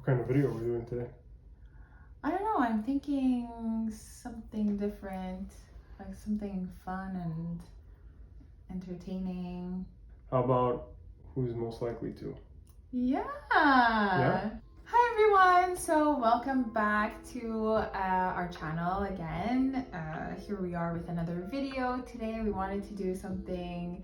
What kind of video are we doing today? I don't know, I'm thinking something different, like something fun and entertaining. How about who's most likely to? Yeah. Yeah? Hi everyone, so welcome back to our channel again. Here we are with another video. Today we wanted to do something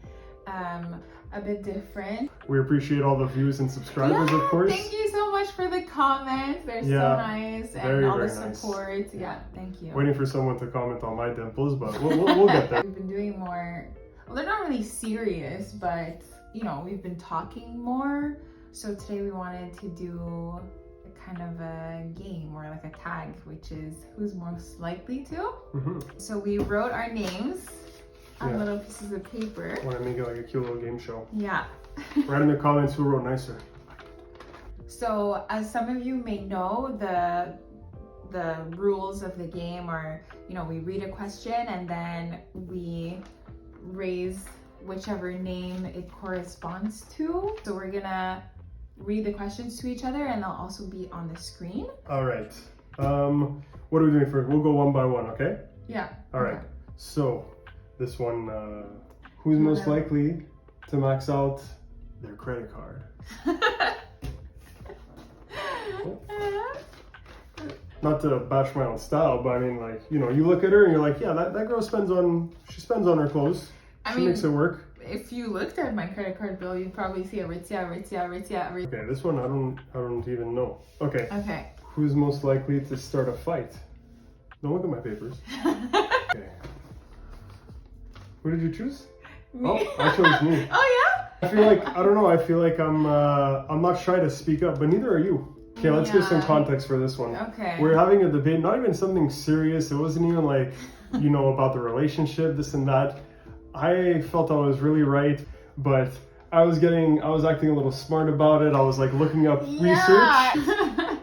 a bit different. We appreciate all the views and subscribers, of course. Thank you so much for the comments. They're so nice, and all the support. Nice. Yeah, thank you. Waiting for someone to comment on my dimples, but we'll get there. We've been doing more, well, they're not really serious, but you know, we've been talking more. So today we wanted to do a kind of a game or like a tag, which is who's most likely to. So we wrote our names on little pieces of paper. Want to make it like a cute little game show. Yeah. Write in the comments who wrote nicer. So as some of you may know, the rules of the game are, you know, we read a question and then we raise whichever name it corresponds to. So we're gonna read the questions to each other and they'll also be on the screen. All right. What are we doing first? We'll go one by one, okay? Yeah. All right. So this one, who's most likely to max out their credit card? Not to bash my own style, but I mean, like, you know, you look at her and you're like, yeah, that girl spends on her clothes. She makes it work. If you looked at my credit card bill, you'd probably see a Ritzia. Okay, this one I don't even know. Okay. Okay. Who's most likely to start a fight? Don't look at my papers. Okay. Who did you choose? Me. Oh, I chose me. Oh yeah? I feel like, I don't know, I feel like I'm not shy to speak up, but neither are you. Okay, let's give some context for this one. Okay. We're having a debate, not even something serious. It wasn't even like, you know, about the relationship, this and that. I felt I was really right, but I was acting a little smart about it. I was like looking up research.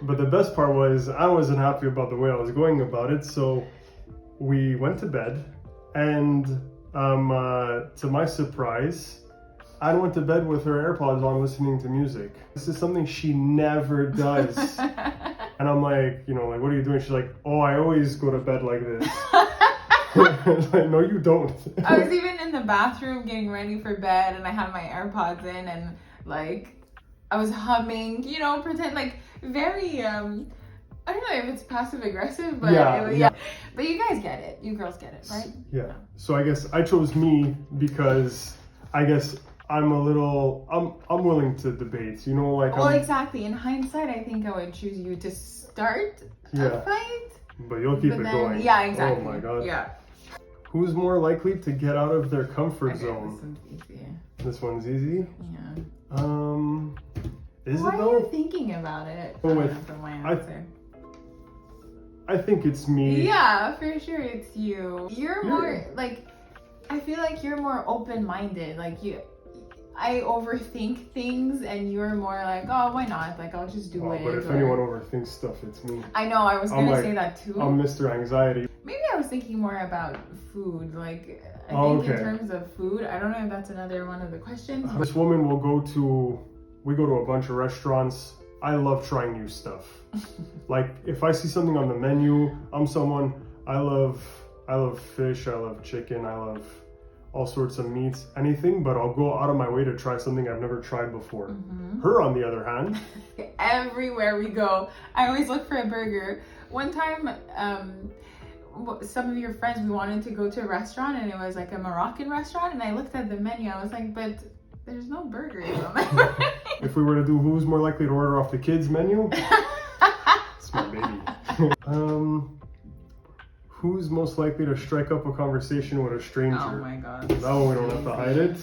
But the best part was I wasn't happy about the way I was going about it. So we went to bed and to my surprise, I went to bed with her AirPods on listening to music. This is something she never does. And I'm like, you know, like, what are you doing? She's like, oh, I always go to bed like this. Like, no, you don't. I was even in the bathroom getting ready for bed and I had my AirPods in and like I was humming, you know, pretend like very I don't know if it's passive aggressive, but yeah. But you guys get it. You girls get it, right? Yeah. So I guess I chose me because I guess I'm willing to debate, you know, like. Well, exactly. In hindsight, I think I would choose you to start a fight. But you'll keep it going. Yeah, exactly. Oh my god. Yeah. Who's more likely to get out of their comfort zone? This one's easy. This one's easy? Yeah. Is Why it though? are you thinking about it? Well, I think it's me. Yeah, for sure it's you. You're more like, I feel like you're more open-minded. Like I overthink things and you're more like, oh, why not? Like, I'll just do it. But if anyone overthinks stuff, it's me. I know, I was going to say that too. I'm Mr. Anxiety. Maybe I was thinking more about food. Like, I think in terms of food, I don't know if that's another one of the questions. This woman will we go to a bunch of restaurants. I love trying new stuff. Like, if I see something on the menu, I love fish, I love chicken, I love all sorts of meats, anything, but I'll go out of my way to try something I've never tried before. Her, on the other hand, everywhere we go, I always look for a burger. One time, some of your friends, we wanted to go to a restaurant and it was like a Moroccan restaurant, and I looked at the menu, I was like, but there's no burgers on there. If we were to do who's more likely to order off the kids menu, it's my baby. Who's most likely to strike up a conversation with a stranger? Oh my god. That one we don't have to hide it.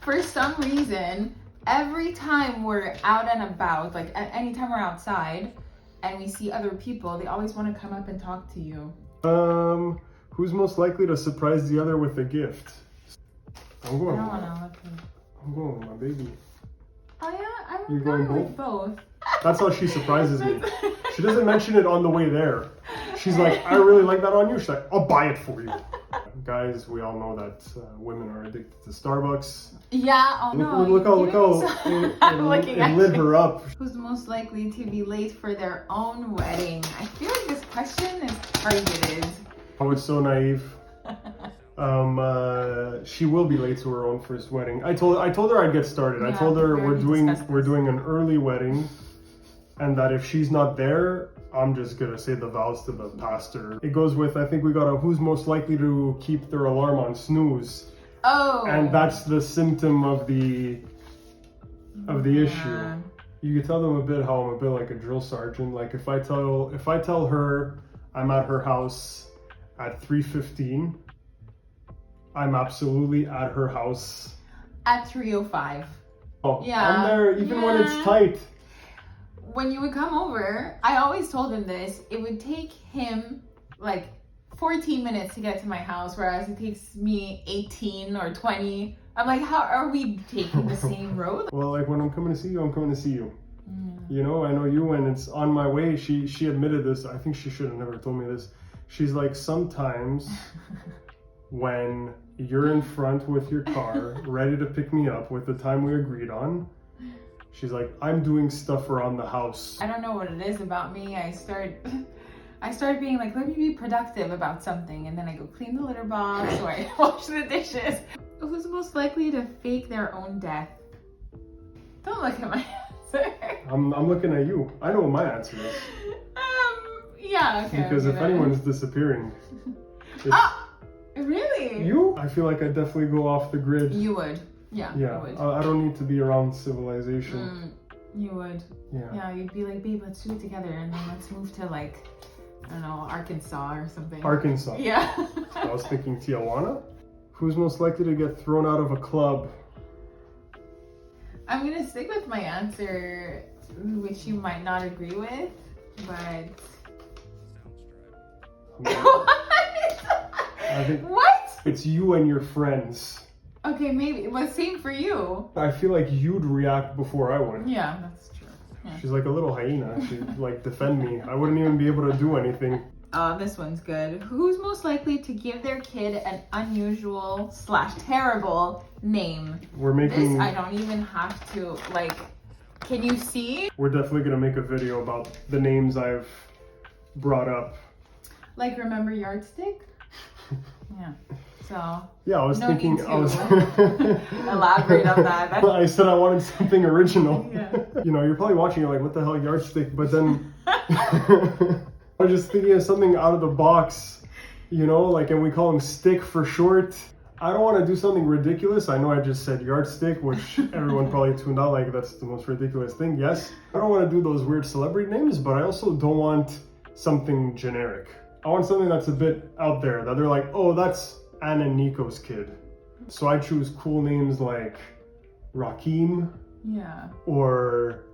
For some reason, every time we're out and about, like anytime we're outside and we see other people, they always want to come up and talk to you. Who's most likely to surprise the other with a gift? I'm going with my baby. Oh yeah? You're going with both. That's how she surprises me. She doesn't mention it on the way there. She's like, I really like that on you. She's like, I'll buy it for you. guys, we all know that women are addicted to Starbucks. Yeah, oh no. Look how I'm looking at it lit you. her up. Who's most likely to be late for their own wedding? I feel like this question is targeted. I was so naive. She will be late to her own first wedding. I told her I'd get started. Yeah, I told her we we're already doing an early wedding, and that if she's not there, I'm just gonna say the vows to the pastor. It goes with, I think we got a who's most likely to keep their alarm on snooze. Oh. And that's the symptom of the issue. You can tell them a bit how I'm a bit like a drill sergeant. Like if I tell her I'm at her house at 3:15, I'm absolutely at her house at 3:05. Oh, Yeah. I'm there even when it's tight. When you would come over, I always told him this, it would take him like 14 minutes to get to my house, whereas it takes me 18 or 20. I'm like, how are we taking the same road? Well, like when I'm coming to see you, I'm coming to see you. You know, I know you when it's on my way. She admitted this. I think she should have never told me this. She's like, sometimes when you're in front with your car, ready to pick me up with the time we agreed on, she's like, I'm doing stuff around the house. I don't know what it is about me. I start being like, let me be productive about something, and then I go clean the litter box or I wash the dishes. Who's most likely to fake their own death? Don't look at my answer. I'm looking at you. I know what my answer is. Yeah, okay. Because if anyone's disappearing, really? You? I feel like I'd definitely go off the grid. You would. Yeah, you would. I don't need to be around civilization. You would. Yeah. Yeah, you'd be like, babe, let's do it together, and then let's move to like, I don't know, Arkansas or something. Arkansas. Yeah. I was thinking Tijuana. Who's most likely to get thrown out of a club? I'm gonna stick with my answer, which you might not agree with, but. I think what? It's you and your friends. Okay, maybe. But same for you. I feel like you'd react before I would. Yeah, that's true. Yeah. She's like a little hyena. She'd like defend me. I wouldn't even be able to do anything. This one's good. Who's most likely to give their kid an unusual / terrible name? We're making... This I don't even have to, like, can you see? We're definitely gonna make a video about the names I've brought up. Like, remember Yardstick? Yeah. So. Yeah, I was thinking. I was elaborate on that. I said I wanted something original. Yeah. You know, you're probably watching. You're like, what the hell, Yardstick? But then I was just thinking of something out of the box. You know, like, and we call him Stick for short. I don't want to do something ridiculous. I know I just said Yardstick, which everyone probably tuned out like that's the most ridiculous thing. Yes, I don't want to do those weird celebrity names, but I also don't want something generic. I want something that's a bit out there, that they're like, oh, that's Anne and Nico's kid. So I choose cool names like Rakim. Yeah. Or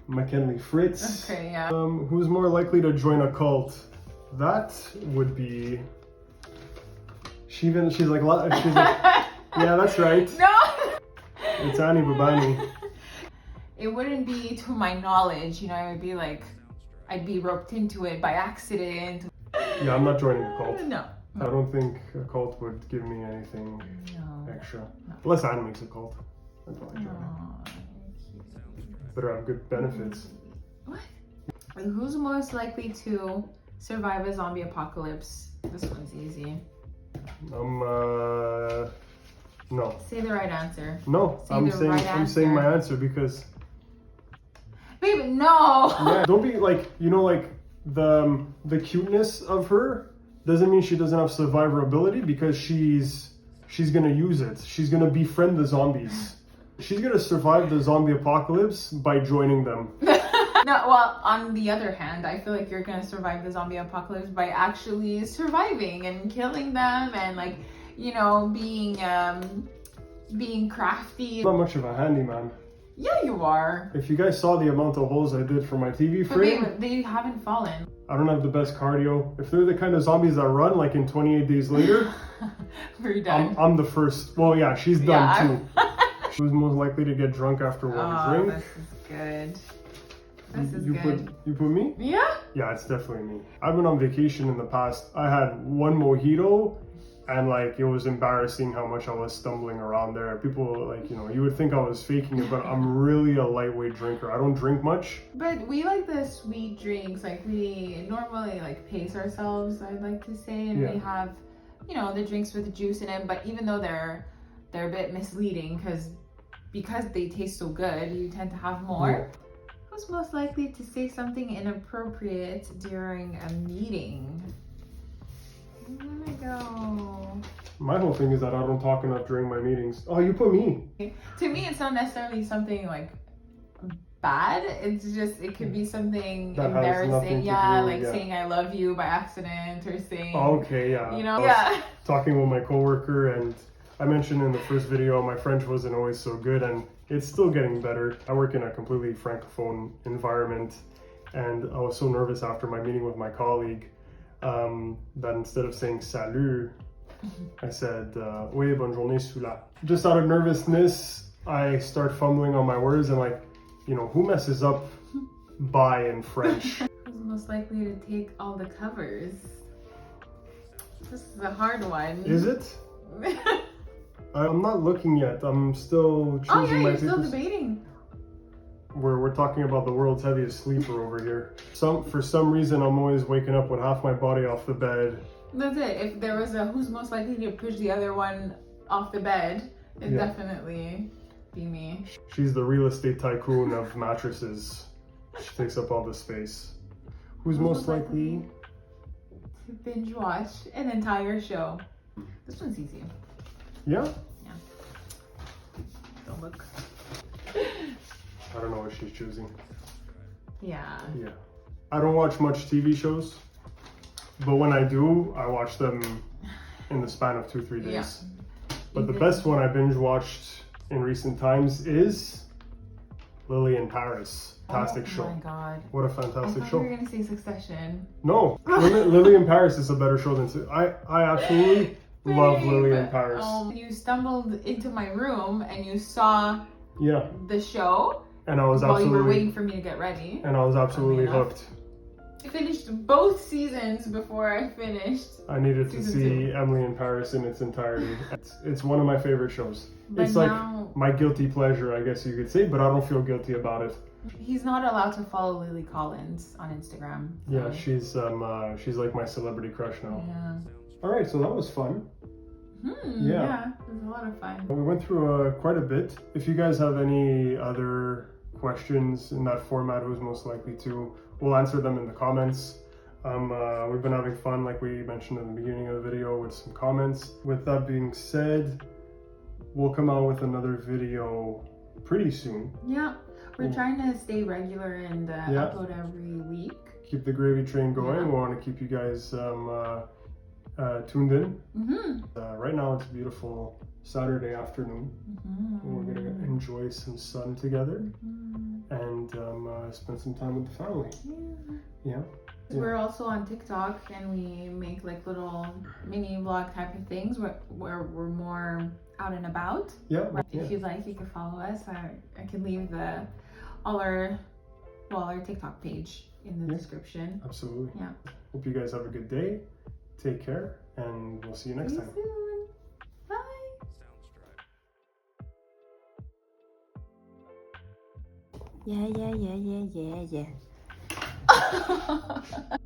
McKinley Fritz. Okay, yeah. Who's more likely to join a cult? That would be... She's like, yeah, that's right. No! It's Annie Babani. It wouldn't be to my knowledge, you know, it would be like, I'd be roped into it by accident. Yeah, I'm not joining a cult. No. I don't think a cult would give me anything extra. Unless Anne makes a cult. I'd probably join it. Better have good benefits. What? Who's most likely to survive a zombie apocalypse? This one's easy. No. Say the right answer. No, I'm saying my answer because... Babe, no! Yeah, don't be like, you know, like the cuteness of her doesn't mean she doesn't have survivability, because she's gonna use it. She's gonna befriend the zombies. She's gonna survive the zombie apocalypse by joining them. No, well, on the other hand, I feel like you're gonna survive the zombie apocalypse by actually surviving and killing them and, like, you know, being crafty. I'm not much of a handyman. Yeah, you are. If you guys saw the amount of holes I did for my TV frame, but they haven't fallen. I don't have the best cardio. If they're the kind of zombies that run like in 28 days later, we're done. I'm the first. Well, yeah, she's done too. Who's most likely to get drunk after one drink? This is good. This is good. You put me? Yeah. Yeah, it's definitely me. I've been on vacation in the past. I had one mojito and like it was embarrassing how much I was stumbling around there. People like, you know, you would think I was faking it, but I'm really a lightweight drinker. I don't drink much. But we like the sweet drinks. Like we normally like pace ourselves, I'd like to say, and we have, you know, the drinks with the juice in it. But even though they're a bit misleading because they taste so good, you tend to have more. Yeah. Who's most likely to say something inappropriate during a meeting? I'm gonna go. My whole thing is that I don't talk enough during my meetings. Oh, you put me. To me, it's not necessarily something like bad. It's just, it could be something That has nothing embarrassing. to Yeah, do, like saying I love you by accident or saying. Okay, yeah. You know, I was talking with my coworker, and I mentioned in the first video my French wasn't always so good, and it's still getting better. I work in a completely francophone environment, and I was so nervous after my meeting with my colleague that instead of saying salut, I said, oui, bonne journée, celui-là. Just out of nervousness, I start fumbling on my words and like, you know, who messes up bye in French? Who's most likely to take all the covers? This is a hard one. Is it? I'm not looking yet. I'm still choosing my you're still papers. debating. We're talking about the world's heaviest sleeper over here. For some reason, I'm always waking up with half my body off the bed. That's it. If there was a who's most likely to push the other one off the bed, it'd definitely be me. She's the real estate tycoon of mattresses. She takes up all the space. Who's most likely to binge watch an entire show? This one's easy. Yeah? Yeah. Don't look. I don't know what she's choosing. Yeah. Yeah. I don't watch much TV shows, but when I do, I watch them in the span of 2-3 days. Yeah. But the best one I binge watched in recent times is Lily in Paris. Fantastic show. Oh my god. What a fantastic I thought show. you were gonna say Succession. No, Lily in Paris is a better show than I absolutely love Lily in Paris. You stumbled into my room and you saw Yeah. the show And I was while you were absolutely waiting for me to get ready. and I was absolutely Funny enough. hooked. I finished both seasons before I finished. I needed to Season see 2. Emily in Paris in its entirety. It's one of my favorite shows. But It's now, like my guilty pleasure, I guess you could say, but I don't feel guilty about it. he's not allowed to follow Lily Collins on Instagram. Yeah, she's like my celebrity crush now. Yeah. All right, so that was fun. Yeah, it was a lot of fun. We went through quite a bit. If you guys have any other questions in that format, who's most likely to, we'll answer them in the comments. We've been having fun, like we mentioned in the beginning of the video, with some comments. With that being said, we'll come out with another video pretty soon. Yeah, we're trying to stay regular and upload every week. Keep the gravy train going. Yeah. We want to keep you guys tuned in. Right now it's a beautiful Saturday afternoon. We're gonna enjoy some sun together and spend some time with the family. Yeah. We're also on TikTok and we make like little mini vlog type of things where we're more out and about. Yeah. If you'd like, you can follow us. I can leave our TikTok page in the description. Absolutely. Yeah. Hope you guys have a good day. Take care, and we'll see you next time. See you soon. Bye. Yeah.